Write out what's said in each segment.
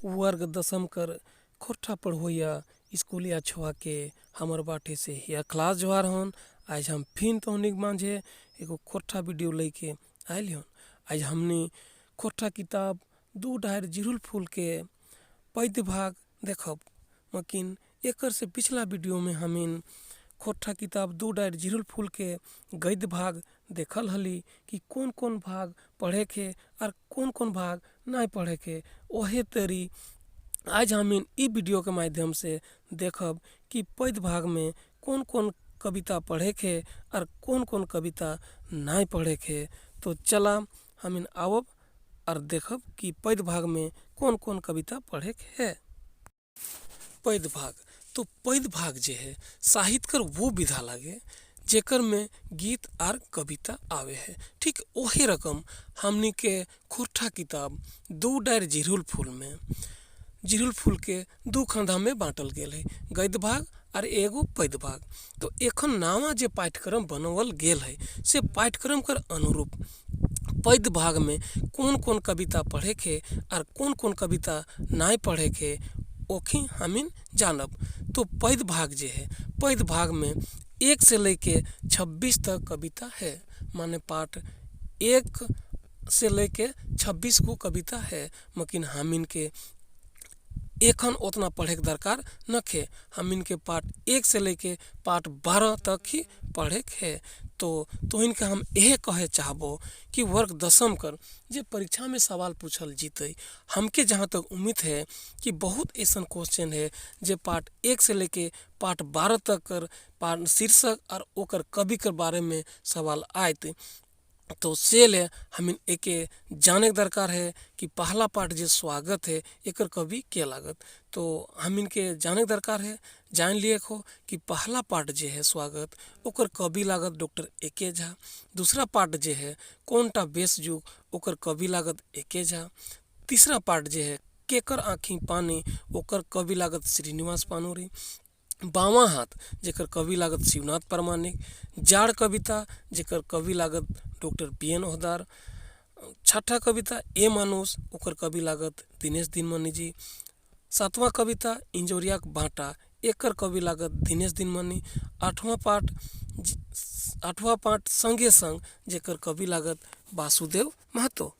वर्ग दसम कर खोट्ठा पढ़ोइया स्कूलिया छुआ के हमर बाटे से या क्लास जोहार हन। आज हम फिर तोहनिक मांझे एगो खोट्ठा वीडियो लेके आयल हन। आज हमने खोट्ठा किताब दू डायर जिरुल फूल के पद्य भाग देखब। मकिन एकर से पिछला वीडियो में हमीन खोट्ठा किताब दू डायर जिरुल फूल के गद्य भाग देखल हली कि कौन कौन भाग पढ़े के और कौन कौन भाग नहीं पढ़े के। ओहे तरी आज हमीन ई वीडियो के माध्यम से देखब कि पद्य भाग में कौन कौन कविता पढ़े के और कौन कौन कविता नहीं पढ़े के। तो चला हमीन आवब और देखब कि पद्य भाग में कौन कौन कविता पढ़े के है। पद्य भाग तो पद्य भाग जे है साहित्य कर वो विधा लागे जेकर में गीत और कविता आवे है। ठीक वही रकम हमनी के खोट्ठा किताब दू डायर जिरुल फूल में जिरुल फूल के दू खंधा में बांटल गेल है, गद्य भाग और एगो पद्य भाग। तो एखन नावा जे पाठ्यक्रम बनवल गेल है से पाठ्यक्रम कर अनुरूप पद्य भाग में कौन कौन कविता पढ़े के और कौन कौन कविता नहीं पढ़े के ओखी हमीन जानब। तो पद्य भाग जे है पद्य भाग में 1 से लेके 26 तक कविता है, माने पाठ 1 से लेके 26 को कविता है। मकिन हमीन के एखन उतना पढ़े के दरकार न खे। हमीन के पाठ 1 से लेके पाठ 12 तक ही पढ़े के है। तो इनके हम यह कहे चाहबो कि वर्ग दसम कर जे परीक्षा में सवाल पूछल जीते हमके जहाँ तक उम्मीद है कि बहुत ऐसा क्वेश्चन है जे पाठ 1 से लेके पाठ 12 तक कर पाठ शीर्षक और ओकर कवि के बारे में सवाल आयते। तो से ले हमीन एके जाने के दरकार है कि पहला पाठ जो स्वागत है एकर कवि के लागत। तो हमीन के जाने के दरकार है जान लिए हो कि पहला पाठ जो है स्वागत ओकर कवि लागत डॉक्टर एके झा। दूसरा पाठ जो है कौनटा बेस जुग ओकर कवि लागत एके झा। तीसरा पाठ जो है केकर आँखी पानी ओकर कवि लागत श्रीनिवास पानोरी। बावा हाथ जेकर कवि लागत शिवनाथ परमानिक। जाड़ कविता जेकर कवि लागत डॉक्टर BN ओहदार। छठा कविता ए मानुष ओकर कवि लागत दिनेश दिनमणि जी। सातवां कविता इंजोरिया के बाटा एकर कवि लागत दिनेश दिनमणि। आठवां पाठ संगे संग जेकर कवि लागत वासुदेव महतो।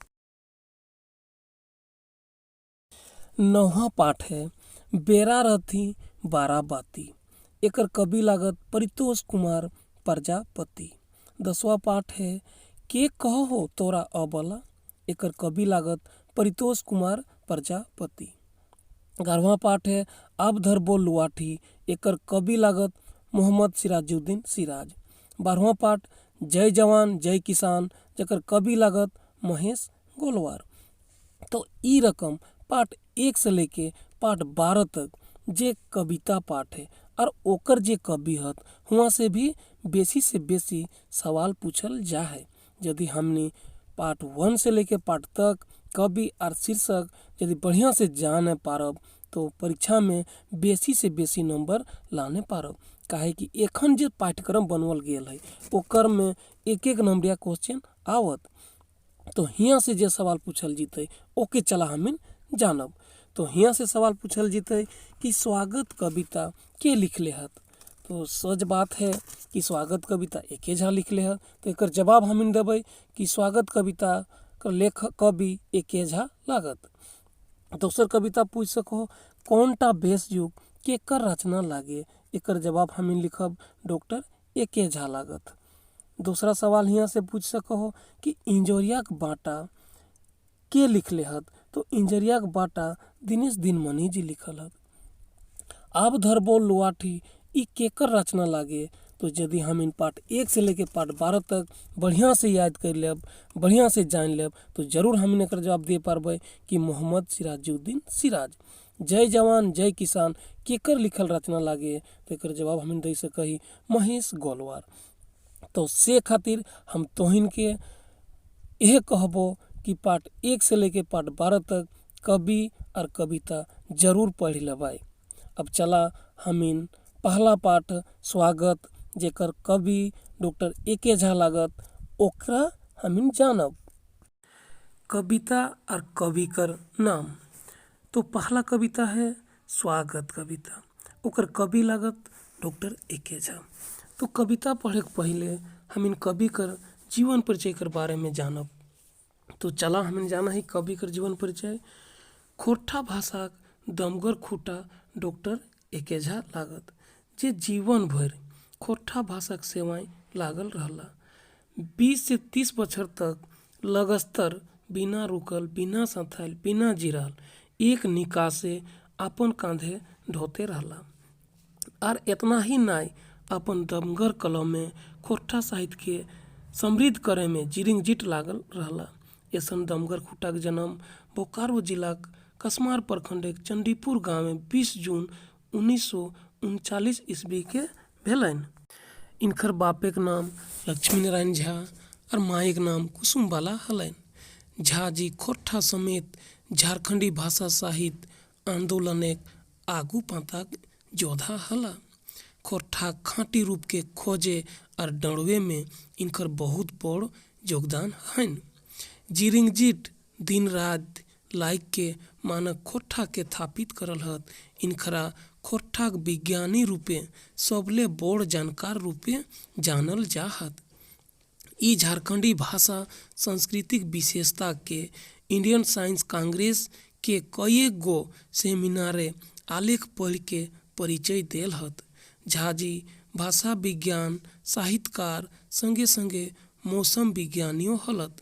नौवां पाठ है बेरा रथी बारा बाती एकर कवि लागत परितोष कुमार प्रजापति। 10वां पाठ है के कहो हो तोरा अबला एकर कवि लागत परितोष कुमार प्रजापति। 11वां पाठ है अब धर बोल लुआठी एकर कवि लागत मोहम्मद सिराजुद्दीन सिराज। 12वां पाठ जय जवान जय किसान जेकर कवि लागत महेश गोलवार। तो ई रकम पाठ 1 से लेके पाठ 12 तक जे कविता पाठ है और ओकर जे कवि हत हुआ से भी बेसी सवाल पूछल जा है। यदि हमने पाठ 1 से लेके पाठ तक कवि और शीर्षक यदि बढ़िया से जाने पारब तो परीक्षा में बेसी से बेसी नंबर लाने पारब। काहे कि एखन जे पाठ्यक्रम बनवल गेल है ओकर में एक नंबरिया क्वेश्चन आवत। तो हियाँ से जे सवाल पूछल जीते ओके चला हमीन जानब। तो हियाँ से सवाल पूछल जीते कि स्वागत कविता के लिखले हत। तो सच बात है कि स्वागत कविता एके झा लिखले है। तो एकर जवाब हमीन देबै कि स्वागत कविता कर लेखक कवि एके झा लागत। दोसर कविता पूछ सको कौनटा बेस युग केकर रचना लागे एकर जवाब हमीन लिखब डॉक्टर एके झा लागत। दूसरा सवाल यहाँ से पूछ सको कि इंजोरिया के बाटा के लिखले हत। तो इंजरिया के बाटा दिनेश दिनमणि जी लिखल हत। अब धर बोल लुआठी ई केकर रचना लागे। तो यदि हम इन पाठ 1 से लेके पाठ 12 तक बढ़िया से याद कर लेब बढ़िया से जान लेब तो जरूर हम एकर जवाब दे पारबे कि मोहम्मद सिराजुद्दीन सिराज। जय जवान जय किसान केकर लिखल रचना लागे तो एकर जवाब हम दे सकही महेश गोलवार। तो से खातिर हम तोहिन के यह कहबो कि पाठ 1 से लेके पाठ 12 तक कवि और कविता जरूर पढ़ लेबै। अब चला हमीन पहला पाठ स्वागत जेकर कवि डॉक्टर एके झा लागत ओकरा हमीन जानब। कविता और कवि कर नाम तो पहला कविता है स्वागत कविता, ओकर कवि लागत डॉक्टर एके झा। तो कविता पढ़े के पहले हम इन कवि कर जीवन परिचय कर बारे में जानब। तो चला हमें जाना है कवि कर जीवन परिचय। खोरठा भाषा दमगर खूटा डॉक्टर एके झा लागत, जे जीवन भर खोरठा भाषा के सेवाएं लागल रहला। 20 से 30 बछर तक लगातार बिना रुकल, बिना संथाइल, बिना जिराल एक निकाह से अपन कांधे ढोते रहला। और इतना ही नाय, अपन दमगर कलम में खोरठा साहित्य के समृद्ध करे में जिरिंगजिट लागल रहला। ऐसन दमगर खूटा के जन्म बोकारो जिला कसमार प्रखंड एक चंडीपुर गांव में 20 जून 1939 ईस्वी के भेलन। इनकर बापे के नाम लक्ष्मी नारायण झा और माए के नाम कुसुम बाला हलन। झा जी खोरठा समेत झारखंडी भाषा साहित्य आंदोलन एक आगू पाता योद्धा हला। खोरठा खाँटी रूप के खोजे और डड़वे में इनकर बहुत बड़ योगदान है। जिरिंगजिट दिन रात लाइक के मानक खोरठा के स्थापित करल हत। इनखरा खोरठा विज्ञानी रूपे सबले बड़ जानकार रूपे जानल जाहत। ई झारखंडी भाषा सांस्कृतिक विशेषता के इंडियन साइंस कांग्रेस के कई गो सेमिनारे आलेख पढ़ के परिचय देल हत। झा जी भाषा विज्ञान साहित्यकार संगे संगे मौसम विज्ञानियों हलत।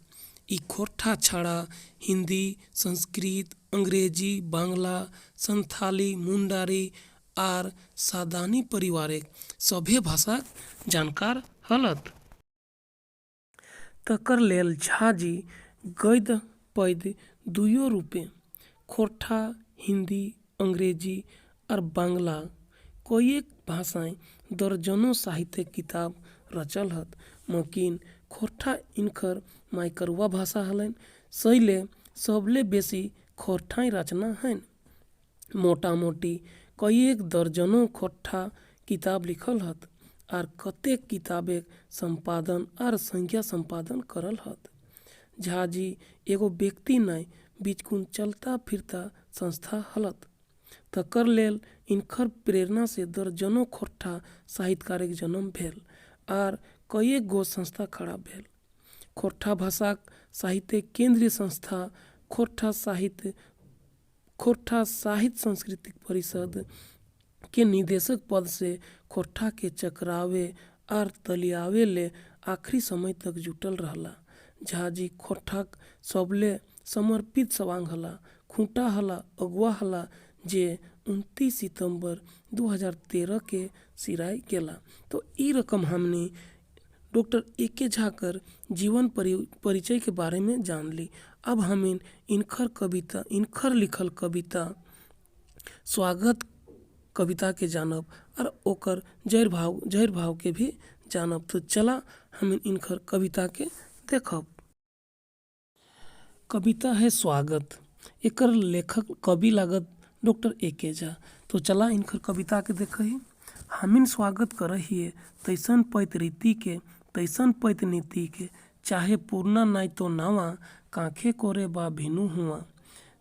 ई खोरठा छाड़ा हिंदी, संस्कृत, अंग्रेजी, बांग्ला, संथाली, मुंडारी आर सादानी परिवारिक सभे भाषा जानकार हलत। तकर लेल झा जी गद्य पद्य दुयो रूपे खोरठा, हिंदी, अंग्रेजी और बांग्ला कईक भाषाएं दर्जनों साहित्य किताब रचल हत। मकिन खोरठा इनकर माइकरवा भाषा हलन। सैले सबले बेसी खोरठाई रचना हैं। मोटा मोटी कईक दर्जनों खोरठा किताब लिखल हत और कतेक किताबे संपादन और संज्ञा संपादन करल हत। झा जी एगो व्यक्ति नहीं बीचकुन चलता फिरता संस्था हलत। तकर लेल इनकर प्रेरणा से दर्जनों खोरठा साहित्यकार के जन्म भेल और कईक गो संस्था खड़ा भेल। खोरठा भाषा साहित्य केंद्रीय संस्था खोरठा साहित्य सांस्कृतिक परिषद के निदेशक पद से खोरठा के चकरावे और तलियावे ले आखिरी समय तक जुटल रहला। झा जी खोरठा सबले समर्पित सवांग हला, खूंटा हला, अगुआ हला, जे 29 सितंबर 2013 के सिराय गेला। तो ई रकम हमने डॉक्टर एके झा कर जीवन परिचय के बारे में जान ली। अब हम इनकर लिखल कविता स्वागत कविता के जानब और ओकर जैर भाव के भी जानब। तो चला हम इनकर कविता के देखब। कविता है स्वागत, एकर लेखक कवि लागत डॉक्टर एके झा। तो चला इनकर कविता के देखही। हमिन स्वागत करहिए तैसन पैत रीति के, तैसन पैत नीति के, चाहे पूर्णा नाई तो नावा, कांखे कोरे बा भिनु हुआ।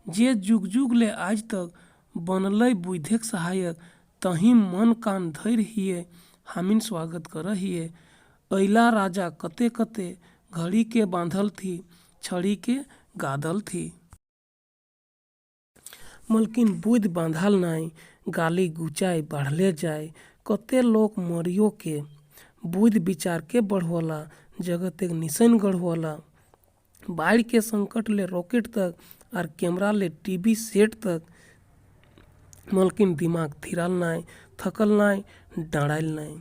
जे जुग जुग ले आज तक बनलय बुद्धेक सहायक, तही मन कान धैर हिए हमिन स्वागत करहिए। अइला राजा कते कते, घड़ी के बांधल थी, छड़ी के गादल थी। मलकिन बुध बांधल नाई, गाली गुचाई बढ़ले जाए। कते लोग मरियो के बुध विचार के बढ़वला, जगत एक निशन गढ़वला। बाढ़ के संकट ले रॉकेट तक और कैमरा ले टीवी सेट तक। मलकिन दिमाग थिराल नाई, थकल नाई, डाँड़ाइल नाई।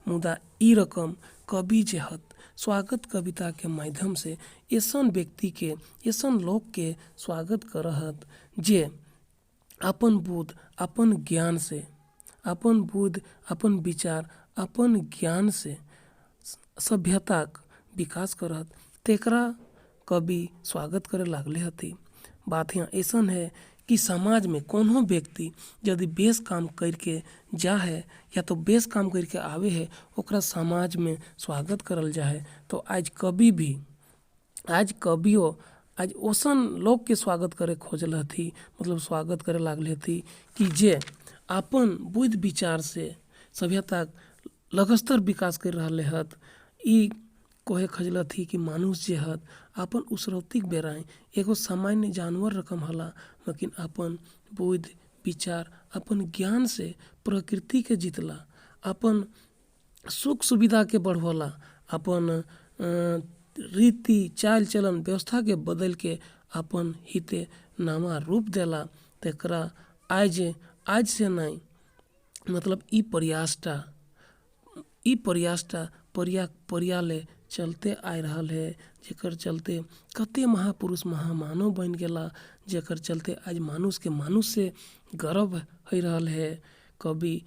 मुदा ई रकम कवि जे हत स्वागत कविता के माध्यम से ऐसन व्यक्ति के, ऐसन लोग के स्वागत करहत जे अपन बुद्ध, अपन ज्ञान से, अपन बुद्ध, अपन विचार, अपन ज्ञान से सभ्यता विकास करत, तेकरा कवि स्वागत करे लागले हती। बात यहाँ ऐसन है कि समाज में कोनो व्यक्ति यदि बेस काम करके जा है या तो बेस काम करके आवे है, ओकरा समाज में स्वागत करल जा है। तो आज कवि भी, आज कवियों, आज ओसन लोग के स्वागत करे खोजल हथी, मतलब स्वागत करे लागले हथी कि जे अपन बुद्ध विचार से सभ्यता लगातार विकास कर रहे हत। ई कहे खजल थी कि मानुष जे हत अपन उसरौतिक बेराए एगो सामान्य जानवर रकम हला, लेकिन अपन बुद्ध विचार अपन ज्ञान से प्रकृति के जीतला, अपन सुख सुविधा के बढ़वला, अपन रीति चाल चलन व्यवस्था के बदल के अपन हिते नामा रूप देला। तेकरा आज से नहीं, मतलब ई प्रयासटा पर्याले चलते आ रहल है, जेकर चलते कते महापुरुष महामानव बन गेला, जेकर चलते आज मानुष के मानुष से गर्व हो रहल है। कवि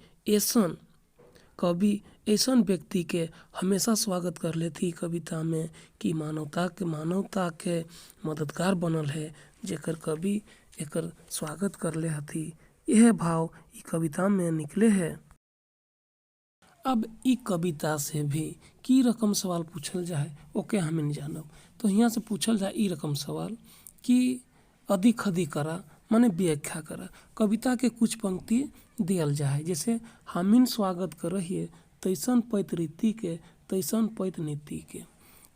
ऐसन व्यक्ति के हमेशा स्वागत कर ले थी कविता में कि मानवता के मददगार बनल है, जेकर कवि एकर स्वागत कर ले हथी। यह भाव ई कविता में निकले है। अब ई कविता से भी की रकम सवाल पूछल जाए ओके हमें नहीं जानब, तो यहाँ से पूछल जाए ई रकम सवाल कि अधिक अधिक करा माने व्याख्या करा। कविता के कुछ पंक्ति दियल जाए, जैसे हमिन स्वागत करहिए तैसन पैत रीति के तैसन पैत नीति के।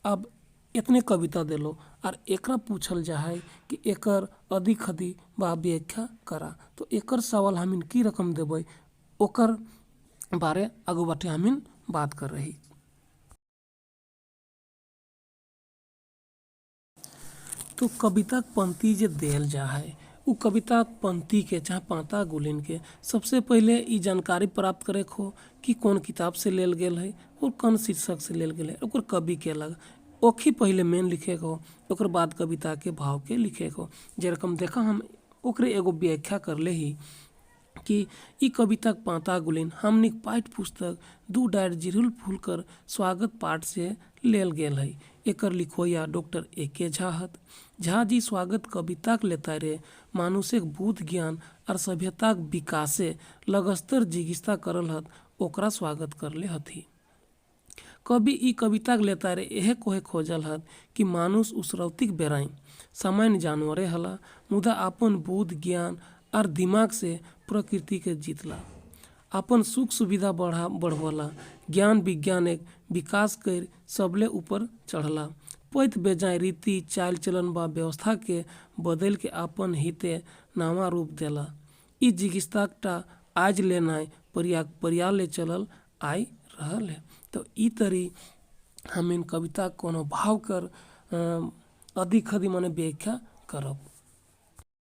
अब इतने कविता दिलो और एकरा पूछल जाए कि एकर अधिक अधिक बा व्याख्या करा, तो एकर सवाल हमिन की रकम देबै ओकर बारे आगू बाटे हमिन बात कर रही। तो कविता पंक्ति जे देल जा है उ कविता पंक्ति के चाहे पाता गुलिन के सबसे पहले ई जानकारी प्राप्त करे हो कि कौन किताब से लेल गेल है और कौन शीर्षक से लेल गेल है, ओकर कवि के लग ओखी पहले मेन लिखे हो, ओकर बाद कविता के भाव के लिखे हो। जे रकम देखा हम ओकरे एगो व्याख्या कर ले ही कि ई कविता पाता गुलिन हमनी पाठ्य पुस्तक 2 डायर जिरुल फूलकर स्वागत पाठ से लेल गेल है। एकर लिखोया डॉक्टर A.K. झा हत। झा जी स्वागत कविताक लेता रे मानुषिक बुद्ध ज्ञान और सभ्यताक विकासे लगातार जिज्ञासा करल हत, ओकरा स्वागत कर ले हथी। कवि ई कविताक लेता रे यह कोहे खोजल हत कि मानुष उसरौतिक बेराई सामान्य जानवरे हला, मुदा अपन बुद्ध ज्ञान और दिमाग से प्रकृति के जीतला, अपन सुख सुविधा बढ़वला, ज्ञान विज्ञान एक विकास कर सबले ऊपर चढ़ला, पैत बेजाय रीति चाल चलन बा व्यवस्था के बदल के अपन हिते नामा रूप देला। ई जिज्ञासाटा आज लेनाय पर्याले चलल आई रहल है। तो ई तरी हमें कविता कोनो भाव कर अधिक माने व्याख्या करब।